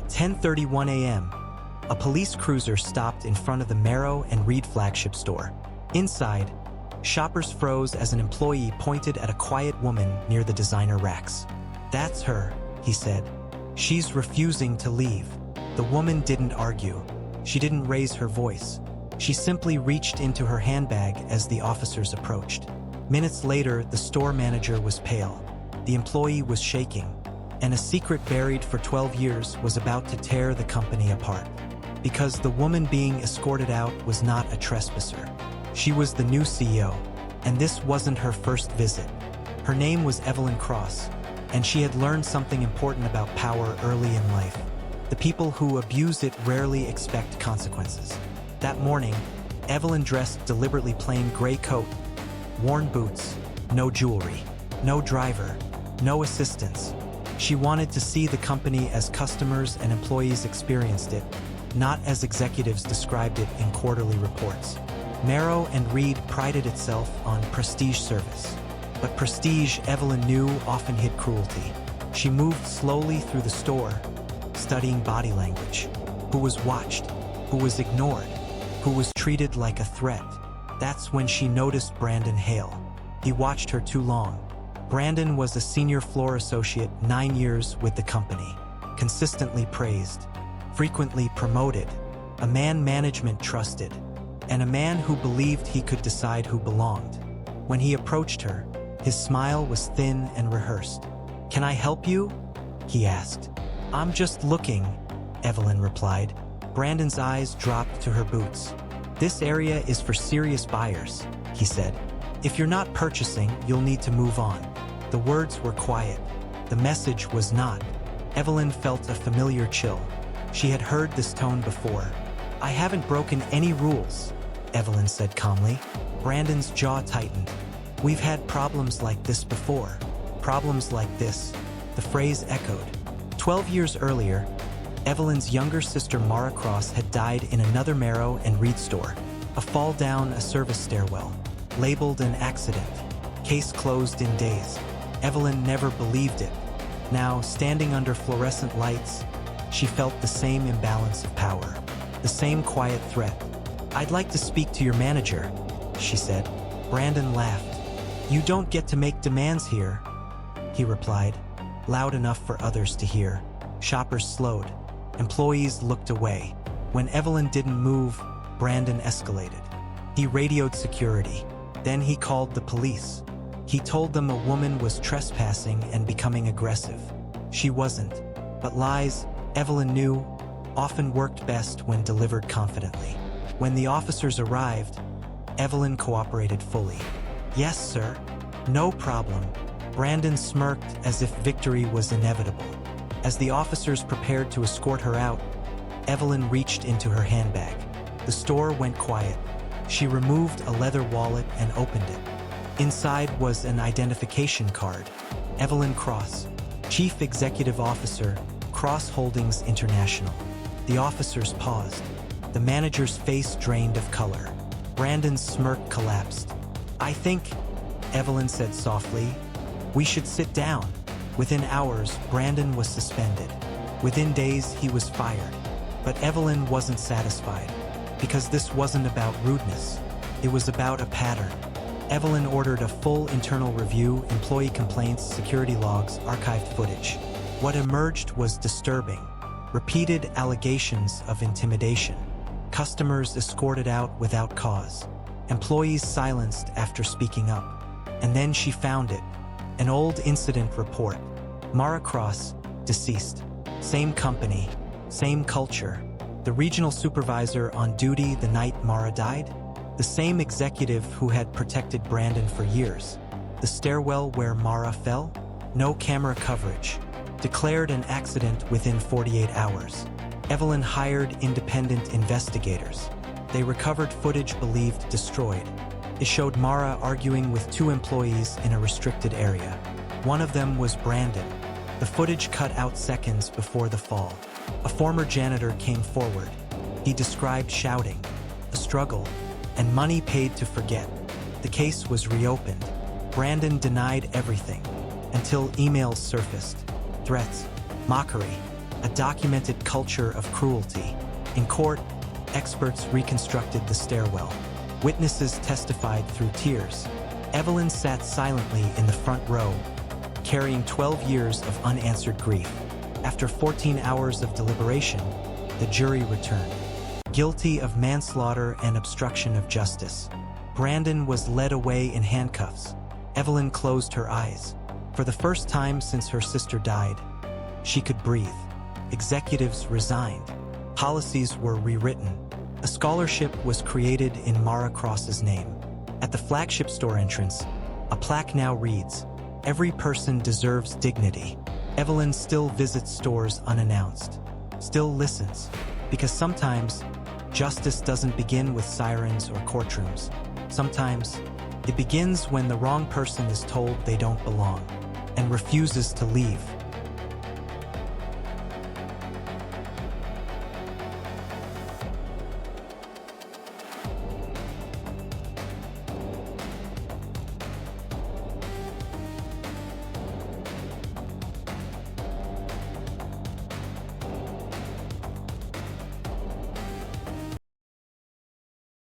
10:31 a.m. A police cruiser stopped in front of the Marrow and Reed flagship store. Inside, shoppers froze as an employee pointed at a quiet woman near the designer racks. "That's her," he said. "She's refusing to leave." The woman didn't argue. She didn't raise her voice. She simply reached into her handbag as the officers approached. Minutes later, the store manager was pale. The employee was shaking, and a secret buried for 12 years was about to tear the company apart. Because the woman being escorted out was not a trespasser. She was the new CEO, and this wasn't her first visit. Her name was Evelyn Cross, and she had learned something important about power early in life. The people who abuse it rarely expect consequences. That morning, Evelyn dressed deliberately plain gray coat, worn boots, no jewelry, no driver, no assistants. She wanted to see the company as customers and employees experienced it, not as executives described it in quarterly reports. Marrow and Reed prided itself on prestige service. But prestige, Evelyn knew, often hid cruelty. She moved slowly through the store, studying body language. Who was watched? Who was ignored? Who was treated like a threat? That's when she noticed Brandon Hale. He watched her too long. Brandon was a senior floor associate, 9 years with the company. Consistently praised, frequently promoted, a man management trusted, and a man who believed he could decide who belonged. When he approached her, his smile was thin and rehearsed. "Can I help you?" he asked. "I'm just looking," Evelyn replied. Brandon's eyes dropped to her boots. "This area is for serious buyers," he said. "If you're not purchasing, you'll need to move on." The words were quiet. The message was not. Evelyn felt a familiar chill. She had heard this tone before. "I haven't broken any rules," Evelyn said calmly. Brandon's jaw tightened. "We've had problems like this before. Problems like this." The phrase echoed. 12 years earlier, Evelyn's younger sister Mara Cross had died in another Marrow and Reed store. A fall down a service stairwell. Labeled an accident. Case closed in days. Evelyn never believed it. Now, standing under fluorescent lights, she felt the same imbalance of power. The same quiet threat. "I'd like to speak to your manager," she said. Brandon laughed. "You don't get to make demands here," he replied, loud enough for others to hear. Shoppers slowed. Employees looked away. When Evelyn didn't move, Brandon escalated. He radioed security. Then he called the police. He told them a woman was trespassing and becoming aggressive. She wasn't. But lies, Evelyn knew, often worked best when delivered confidently. When the officers arrived, Evelyn cooperated fully. "Yes, sir. No problem." Brandon smirked as if victory was inevitable. As the officers prepared to escort her out, Evelyn reached into her handbag. The store went quiet. She removed a leather wallet and opened it. Inside was an identification card. Evelyn Cross, Chief Executive Officer, Cross Holdings International. The officers paused. The manager's face drained of color. Brandon's smirk collapsed. "I think," Evelyn said softly, "we should sit down." Within hours, Brandon was suspended. Within days, he was fired. But Evelyn wasn't satisfied, because this wasn't about rudeness. It was about a pattern. Evelyn ordered a full internal review, employee complaints, security logs, archived footage. What emerged was disturbing. Repeated allegations of intimidation. Customers escorted out without cause. Employees silenced after speaking up. And then she found it. An old incident report. Mara Cross, deceased. Same company, same culture. The regional supervisor on duty the night Mara died. The same executive who had protected Brandon for years. The stairwell where Mara fell. No camera coverage. Declared an accident within 48 hours. Evelyn hired independent investigators. They recovered footage believed destroyed. It showed Mara arguing with 2 employees in a restricted area. One of them was Brandon. The footage cut out seconds before the fall. A former janitor came forward. He described shouting, a struggle, and money paid to forget. The case was reopened. Brandon denied everything, until emails surfaced. Threats, mockery. a documented culture of cruelty. In court, experts reconstructed the stairwell. Witnesses testified through tears. Evelyn sat silently in the front row, carrying 12 years of unanswered grief. After 14 hours of deliberation, the jury returned. Guilty of manslaughter and obstruction of justice. Brandon was led away in handcuffs. Evelyn closed her eyes. For the first time since her sister died, she could breathe. Executives resigned. Policies were rewritten. A scholarship was created in Mara Cross's name. At the flagship store entrance, a plaque now reads, "Every person deserves dignity." Evelyn still visits stores unannounced, still listens, because sometimes justice doesn't begin with sirens or courtrooms. Sometimes it begins when the wrong person is told they don't belong and refuses to leave.